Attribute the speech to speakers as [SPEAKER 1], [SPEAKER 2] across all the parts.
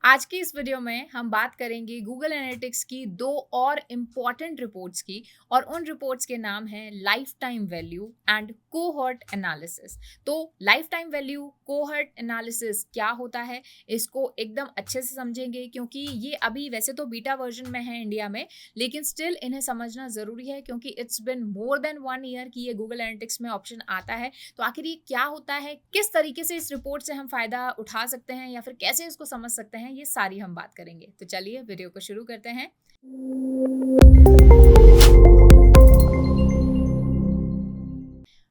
[SPEAKER 1] आज की इस वीडियो में हम बात करेंगे गूगल एनालिटिक्स की दो और इम्पॉर्टेंट रिपोर्ट्स की और उन रिपोर्ट्स के नाम हैं life time value and cohort analysis. तो life time value cohort analysis क्या होता है, इसको एकदम अच्छे से समझेंगे क्योंकि ये अभी वैसे तो बीटा वर्जन में है इंडिया में, लेकिन स्टिल इन्हें समझना ज़रूरी है क्योंकि it's been more than 1 year कि ये गूगल एनालिटिक्स में ऑप्शन आता है। तो आखिर ये क्या होता है, किस तरीके से इस रिपोर्ट से हम फ़ायदा उठा सकते हैं या फिर कैसे इसको समझ सकते हैं, ये सारी हम बात करेंगे। तो चलिए वीडियो को शुरू करते हैं।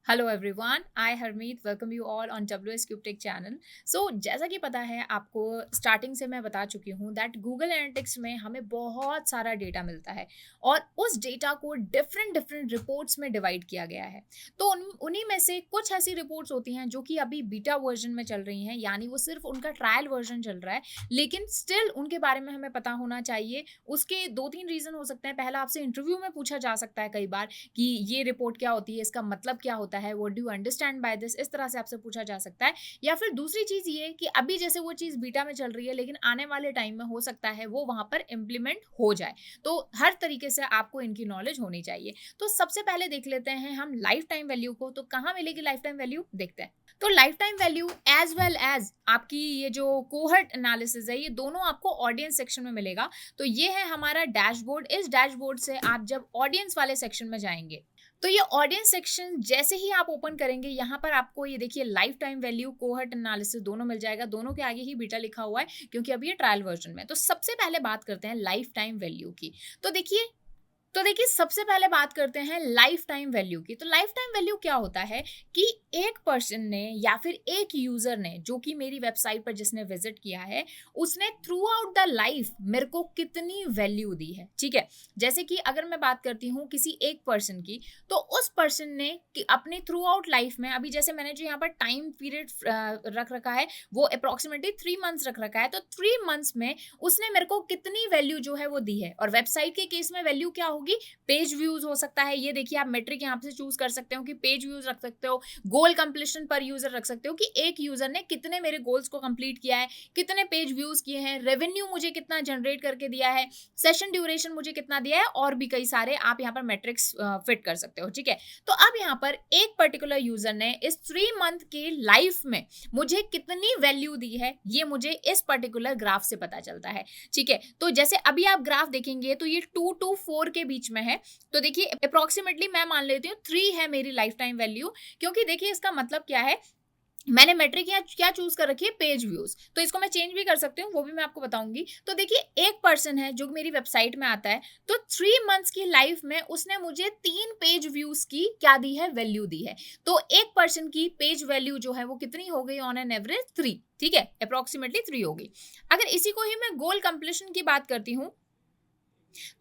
[SPEAKER 1] Hello everyone, I Harmeet welcome you all on WS cube tech channel. So जैसा कि पता है आपको, स्टार्टिंग से मैं बता चुकी हूँ दैट गूगल एनालिटिक्स में हमें बहुत सारा डेटा मिलता है और उस डेटा को डिफरेंट डिफरेंट रिपोर्ट्स में डिवाइड किया गया है। तो उन्हीं में से कुछ ऐसी रिपोर्ट्स होती हैं जो कि अभी बीटा वर्जन में चल रही हैं, यानी वो सिर्फ उनका ट्रायल वर्जन चल रहा है, लेकिन स्टिल उनके बारे में हमें पता होना चाहिए। उसके 2-3 रीज़न हो सकते हैं। पहला, आपसे इंटरव्यू में पूछा जा सकता है कई बार कि ये रिपोर्ट क्या होती है, इसका मतलब क्या होता है, what do you understand by this, इस तरह से आपसे पूछा जा सकता है। या फिर दूसरी चीज ये कि अभी जैसे वो चीज बीटा में चल रही है, लेकिन आने वाले टाइम में हो सकता है वो वहां पर इम्प्लीमेंट हो जाए। तो हर तरीके से आपको इनकी नॉलेज होनी चाहिए। तो सबसे पहले देख लेते हैं हम लाइफ टाइम वैल्यू को। तो कहाँ मिलेगी लाइफ टाइम वैल्यू, देखते हैं। तो life time value as well as आपकी ये जो कोहर्ट एनालिसिस है, ये दोनों आपको ऑडियंस सेक्शन में मिलेगा। तो ये है हमारा डैशबोर्ड। इस डैशबोर्ड से आप जब ऑडियंस वाले सेक्शन में जाएंगे तो ये ऑडियंस सेक्शन जैसे ही आप ओपन करेंगे, यहाँ पर आपको ये देखिए life time value cohort analysis दोनों मिल जाएगा। दोनों के आगे ही बीटा लिखा हुआ है क्योंकि अभी ये ट्रायल वर्जन में। तो सबसे पहले बात करते हैं लाइफ टाइम वैल्यू की। तो देखिए सबसे पहले बात करते हैं लाइफ टाइम वैल्यू की। तो लाइफ टाइम वैल्यू क्या होता है कि एक पर्सन ने या फिर एक यूजर ने, जो कि मेरी वेबसाइट पर जिसने विजिट किया है, उसने थ्रू आउट द लाइफ मेरे को कितनी वैल्यू दी है। ठीक है, जैसे कि अगर मैं बात करती हूँ किसी एक पर्सन की, तो उस पर्सन ने अपने थ्रू आउट लाइफ में, अभी जैसे मैंने जो यहाँ पर टाइम पीरियड रख रखा है वो अप्रोक्सीमेटली 3 मंथ्स रख रखा है। तो 3 मंथ्स में उसने मेरे को कितनी वैल्यू जो है वो दी है। और वेबसाइट के केस में वैल्यू क्या होगी, पेज व्यूज हो सकता है। ये देखिए आप मेट्रिक यहाँ से चूज कर सकते हो कि पेज व्यूज रख सकते हो, गोल कंप्लीशन पर यूजर रख सकते हो कि एक यूजर ने कितने मेरे गोल्स को कंप्लीट किया है, कितने पेज व्यूज किए हैं, रेवेन्यू मुझे कितना जनरेट करके दिया है, सेशन ड्यूरेशन मुझे कितना दिया है, और भी कई सारे आप यहाँ पर मेट्रिक्स फिट कर सकते हो। ठीक है, तो अब यहाँ पर एक पर्टिकुलर यूजर ने इस 3 मंथ की लाइफ में मुझे कितनी वैल्यू दी है, ये मुझे इस पर्टिकुलर ग्राफ से पता चलता है। ठीक है, तो जैसे अभी आप ग्राफ देखेंगे तो ये 2 to 4 के बीच में है। तो देखिए अप्रोक्सीमेटली मैं मान लेती हूँ 3 है मेरी लाइफ टाइम वैल्यू, क्योंकि देखिए इसका मतलब क्या है, मैंने मेट्रिक यहाँ क्या चूज कर रखी है, पेज व्यूज। तो इसको मैं चेंज भी कर सकती हूँ, वो भी मैं आपको बताऊंगी। तो देखिए एक पर्सन है जो मेरी वेबसाइट में आता है, तो 3 मंथ्स की लाइफ में उसने मुझे 3 पेज व्यूज की क्या दी है, वैल्यू दी है। तो एक पर्सन की पेज वैल्यू जो है वो कितनी हो गई, ऑन एन एवरेज 3। ठीक है, अप्रोक्सीमेटली 3 हो गई। अगर इसी को ही मैं गोल कंप्लीशन की बात करती हूँ,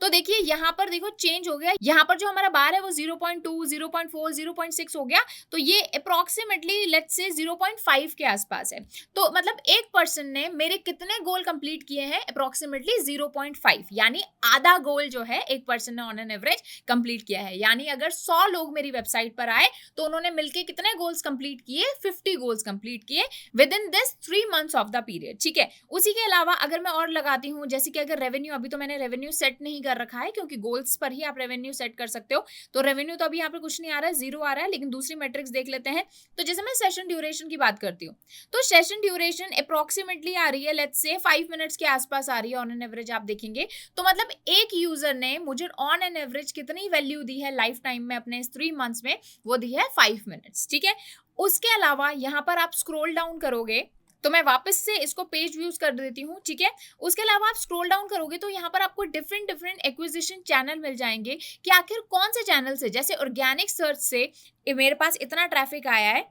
[SPEAKER 1] तो देखिए यहाँ पर देखो चेंज हो गया। यहाँ पर जो हमारा बार है वो 0.2, 0.4, 0.6 हो गया। तो ये अप्रोक्सीमेटली लेट्स से 0.5 के आसपास है। तो मतलब एक पर्सन ने मेरे कितने गोल कंप्लीट किए हैं, अप्रोक्सीमेटली 0.5, यानी आधा गोल जो है एक पर्सन ने ऑन एन एवरेज कंप्लीट किया है। यानी अगर 100 लोग मेरी वेबसाइट पर आए तो उन्होंने मिलकर कितने गोल्स कंप्लीट किए, 50 गोल्स कंप्लीट किए with in this 3 months of the period. ठीक है, उसी के अलावा अगर मैं और लगाती हूँ, जैसे कि अगर रेवेन्यू, अभी तो मैंने रेवेन्यू सेट नहीं कर रखा है क्योंकि गोल्स पर ही आप रेवेन्यू सेट कर सकते हो। तो रेवेन्यू तो अभी यहाँ पर कुछ नहीं आ रहा है, 0 आ रहा है, लेकिन दूसरी मैट्रिक्स देख लेते हैं। तो जैसे मैं सेशन ड्यूरेशन की बात करती हूँ, तो सेशन ड्यूरेशन अप्रोक्सीमेटली आ रही है, लेट्स से 5 मिनट्स के आसपास आ रही है ऑन एन एवरेज, आप देखेंगे। तो मतलब एक यूजर ने मुझे ऑन एन एवरेज कितनी वैल्यू दी है लाइफ टाइम में अपने 3 मंथ्स में, वो दी है 5 मिनट्स। ठीक है, उसके अलावा यहाँ पर आप स्क्रॉल डाउन करोगे, तो मैं वापस से इसको पेज व्यूज कर देती हूँ। ठीक है, उसके अलावा आप स्क्रॉल डाउन करोगे तो यहाँ पर आपको डिफरेंट डिफरेंट एक्विजिशन चैनल मिल जाएंगे कि आखिर कौन से चैनल से, जैसे ऑर्गेनिक सर्च से मेरे पास इतना ट्रैफिक आया है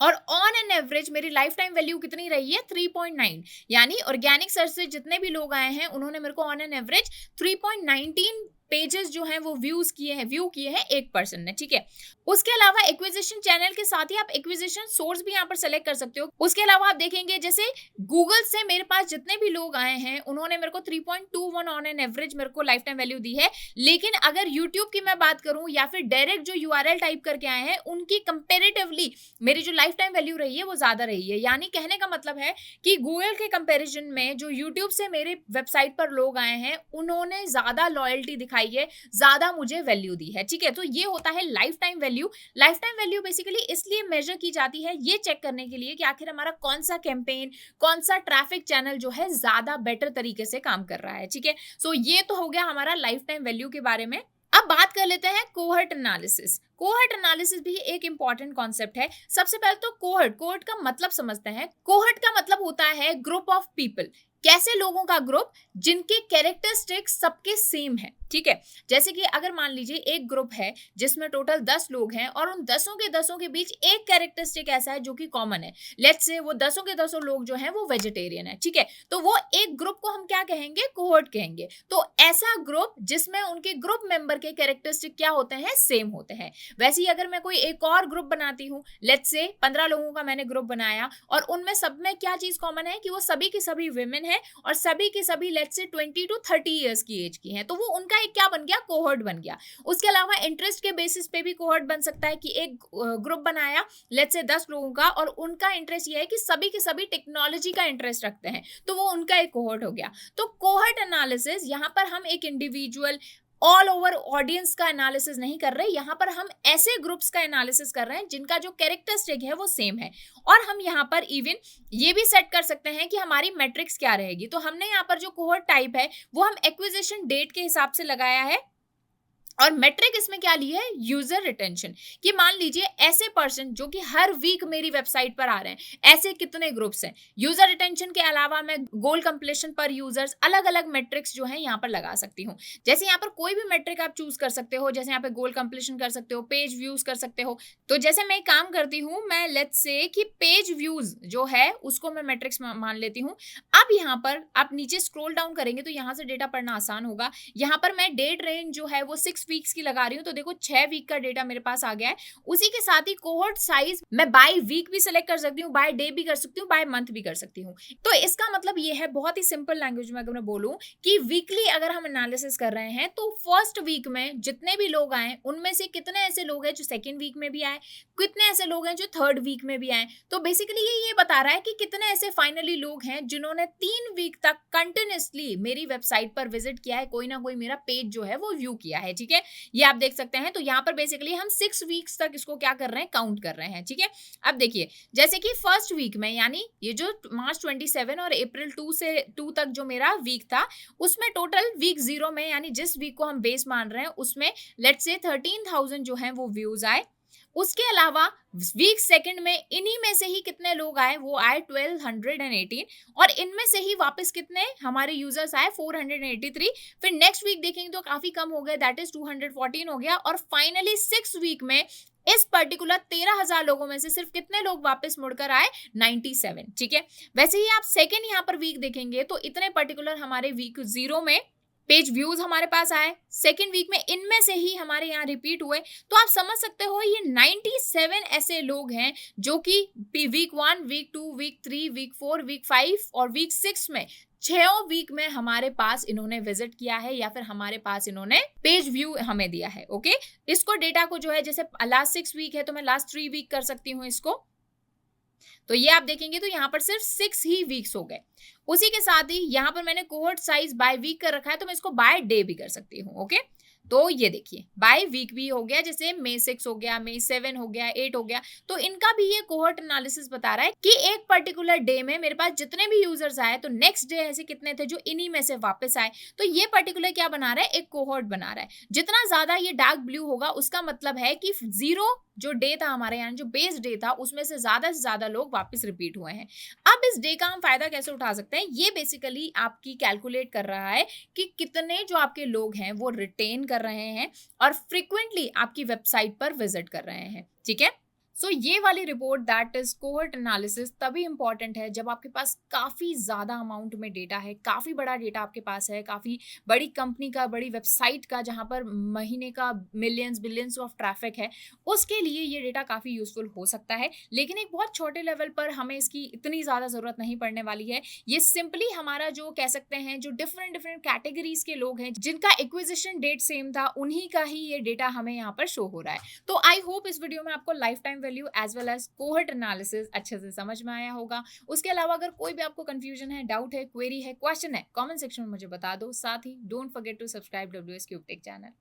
[SPEAKER 1] और ऑन एन एवरेज मेरी लाइफ टाइम वैल्यू कितनी रही है, 3.9। यानी ऑर्गेनिक सर्च से जितने भी लोग आए हैं उन्होंने मेरे को ऑन एन एवरेज 3.19 पेजेस जो हैं वो व्यू किए हैं 1 पर्सन ने, ठीक है। उसके अलावा एक्विजिशन चैनल के साथ ही आप एक्विजिशन सोर्स भी यहाँ पर सेलेक्ट कर सकते हो। उसके अलावा आप देखेंगे जैसे गूगल से मेरे पास जितने भी लोग आए हैं उन्होंने मेरे को 3.21 ऑन एन एवरेज मेरे को लाइफ टाइम वैल्यू दी है। लेकिन अगर यूट्यूब की मैं बात करूं या फिर डायरेक्ट जो यूआरएल टाइप करके आए हैं उनकी कंपेरेटिवली मेरी जो लाइफ टाइम वैल्यू रही है वो ज्यादा रही है। यानी कहने का मतलब है कि गूगल के कंपैरिजन में जो यूट्यूब से मेरे वेबसाइट पर लोग आए हैं उन्होंने ज्यादा लॉयल्टी दिखाई है, ज्यादा मुझे वैल्यू दी है, ठीक है। तो ये होता है life time value. Life time value basically इसलिए मेजर की जाती है ये चेक करने के लिए कि आखिर हमारा कौन सा कैंपेन, कौन सा ट्रैफिक चैनल जो है ज्यादा बेटर तरीके से काम कर रहा है, ठीक है। सो ये तो हो गया हमारा लाइफ टाइम वैल्यू के बारे में। अब बात कर लेते हैं कोहर्ट एनालिसिस। कोहर्ट एनालिसिस भी एक इंपॉर्टेंट कॉन्सेप्ट है। सबसे पहले तो कोहर्ट का मतलब समझते हैं। कोहर्ट का मतलब होता है ग्रुप ऑफ पीपल। कैसे लोगों का ग्रुप जिनके कैरेक्टरिस्टिक्स सबके सेम है, ठीक है। जैसे कि अगर मान लीजिए एक ग्रुप है जिसमें टोटल 10 लोग हैं और उन 10 के बीच एक कैरेक्टरिस्टिक ऐसा है जो कि कॉमन है। लेट्स से वो 10 के 10 लोग जो हैं वो वेजिटेरियन है, ठीक है। तो वो एक ग्रुप को हम क्या कहेंगे, कोहर्ट कहेंगे। तो ऐसा ग्रुप जिसमें उनके ग्रुप मेंबर के कैरेक्टरिस्टिक क्या होते हैं, सेम होते हैं। वैसे ही अगर मैं कोई एक और ग्रुप बनाती हूँ, लेट्स से 15 लोगों का मैंने ग्रुप बनाया और उनमें सब में क्या चीज कॉमन है कि वो सभी के सभी विमेन है और सभी के सभी लेट्स से 20 to 30 ईयर्स की एज की हैं। तो वो उनका एक क्या बन गया, कोहर्ट बन गया। उसके अलावा इंटरेस्ट के बेसिस पे भी कोहर्ट बन सकता है कि एक ग्रुप बनाया लेट्स से 10 लोगों का और उनका इंटरेस्ट ये है कि सभी के सभी टेक्नोलॉजी का इंटरेस्ट रखते हैं, तो वो उनका एक कोहर्ट हो गया। तो कोहर्ट एनालिसिस यहाँ पर हम एक इंडिविजुअल ऑल ओवर ऑडियंस का एनालिसिस नहीं कर रहे, यहाँ पर हम ऐसे ग्रुप्स का एनालिसिस कर रहे हैं जिनका जो कैरेक्टरिस्टिक है वो सेम है। और हम यहाँ पर इवन ये भी सेट कर सकते हैं कि हमारी मैट्रिक्स क्या रहेगी। तो हमने यहाँ पर जो कोहर्ट टाइप है वो हम एक्विजिशन डेट के हिसाब से लगाया है और मेट्रिक इसमें क्या ली है, यूजर रिटेंशन। कि मान लीजिए ऐसे पर्सन जो कि हर वीक मेरी वेबसाइट पर आ रहे हैं, ऐसे कितने ग्रुप्स हैं। यूजर रिटेंशन के अलावा मैं गोल कंप्लीशन पर यूजर्स अलग अलग मेट्रिक्स जो है यहाँ पर लगा सकती हूँ। जैसे यहाँ पर कोई भी मेट्रिक आप चूज कर सकते हो, जैसे यहाँ पे गोल कंप्लीशन कर सकते हो, पेज व्यूज कर सकते हो। तो जैसे मैं काम करती हूँ, मैं लेट्स से कि पेज व्यूज जो है उसको मैं मेट्रिक्स मान लेती हूँ। अब यहाँ पर आप नीचे स्क्रॉल डाउन करेंगे तो यहाँ से डेटा पढ़ना आसान होगा। यहाँ पर मैं डेट रेंज जो है वो 6 वीक्स की लगा रही हूँ, तो देखो 6 वीक का डेटा मेरे पास आ गया है। उसी के साथ ही कोहर्ट साइज मैं बाय वीक भी सिलेक्ट कर सकती हूँ, बाय डे भी कर सकती हूँ, बाय मंथ भी कर सकती हूँ। तो इसका मतलब ये है, बहुत ही सिंपल लैंग्वेज में अगर मैं बोलूँ कि वीकली अगर हम एनालिसिस कर रहे हैं तो फर्स्ट वीक में जितने भी लोग आए उनमें से कितने ऐसे लोग हैं जो सेकेंड वीक में भी आए, कितने ऐसे लोग हैं जो थर्ड वीक में भी आए। तो बेसिकली ये बता रहा है कि कितने ऐसे फाइनली लोग हैं जिन्होंने 3 वीक तक कंटिन्यूअसली मेरी वेबसाइट पर विजिट किया है, कोई ना कोई मेरा पेज जो है वो व्यू किया है, ठीक है। ये आप देख सकते हैं। तो यहाँ पर बेसिकली हम 6 वीक्स तक इसको क्या कर रहे हैं, काउंट कर रहे हैं, ठीक है। अब देखिए जैसे कि फर्स्ट वीक में यानी ये जो मार्च 27 और अप्रैल 2 तक जो मेरा वीक था, उसमें टोटल वीक 0 में यानी जिस वीक को हम बेस मान रहे हैं उसमें लेट्स से 13,000 जो है वो व्यूज आए। उसके अलावा वीक सेकंड में इन्हीं में से ही कितने लोग आए, वो आए 1218 और इनमें से ही वापस कितने हमारे यूजर्स आए 483। फिर नेक्स्ट वीक देखेंगे तो काफी कम हो गए, दैट इज 214 हो गया। और फाइनली 6 वीक में इस पर्टिकुलर 13,000 लोगों में से सिर्फ कितने लोग वापस मुड़कर आए, 97, ठीक है। वैसे ही आप सेकेंड यहाँ पर वीक देखेंगे तो इतने पर्टिकुलर हमारे वीक 0 में पेज व्यूज हमारे पास आए, सेकेंड वीक में इनमें से ही हमारे यहाँ रिपीट हुए। तो आप समझ सकते हो ये 97 ऐसे लोग हैं जो कि week 1, week 2, week 3, week 4, week 5 और वीक 6 में 6 वीक में हमारे पास इन्होंने विजिट किया है या फिर हमारे पास इन्होंने पेज व्यू हमें दिया है। ओके, इसको डेटा को जो है जैसे लास्ट 6 वीक है तो मैं लास्ट 3 वीक कर सकती हूँ इसको। तो ये आप देखेंगे तो यहाँ पर सिर्फ 6 ही वीक्स हो गए। उसी के साथ ही यहाँ पर मैंने कोहर्ट साइज बाय वीक कर रखा है तो मैं इसको बाय डे भी कर सकती हूँ। ओके, तो ये देखिए बाय वीक भी हो गया, जैसे मे 6 हो गया, मे 7 हो गया, 8 हो गया। तो इनका भी ये कोहर्ट एनालिसिस बता रहा है कि एक पर्टिकुलर डे में मेरे पास जितने भी यूजर्स आए तो नेक्स्ट डे ऐसे कितने थे जो इन्हीं में से वापस आए। तो ये पर्टिकुलर क्या बना रहा है, एक कोहर्ट बना रहा है। जितना ज्यादा ये डार्क ब्लू होगा उसका मतलब है कि 0 जो डे था हमारे यहाँ, जो बेस डे था, उसमें से ज्यादा लोग वापस रिपीट हुए हैं। अब इस डे का हम फायदा कैसे उठा सकते हैं, ये बेसिकली आपकी कैलकुलेट कर रहा है कि कितने जो आपके लोग हैं वो रिटेन कर रहे हैं और फ्रिक्वेंटली आपकी वेबसाइट पर विजिट कर रहे हैं, ठीक है। सो ये वाली report that is cohort analysis तभी इंपॉर्टेंट है जब आपके पास काफी ज्यादा अमाउंट में डेटा है, काफी बड़ा डेटा आपके पास है, काफी बड़ी कंपनी का, बड़ी वेबसाइट का, जहां पर महीने का मिलियंस बिलियंस ऑफ ट्रैफिक है। उसके लिए ये डेटा काफी यूजफुल हो सकता है, लेकिन एक बहुत छोटे लेवल पर हमें इसकी इतनी ज्यादा जरूरत नहीं पड़ने वाली है। ये सिंपली हमारा जो कह सकते हैं, जो डिफरेंट डिफरेंट कैटेगरीज के लोग हैं जिनका एक्विजिशन डेट सेम था, उन्हीं का ही ये डेटा हमें यहाँ पर शो हो रहा है। तो आई होप इस वीडियो में आपको life time value as well as cohort analysis अच्छे से समझ में आया होगा। उसके अलावा अगर कोई भी आपको कंफ्यूजन है, डाउट है, क्वेरी है, क्वेश्चन है, कमेंट सेक्शन में मुझे बता दो। साथ ही don't forget to subscribe WS cube tech channel.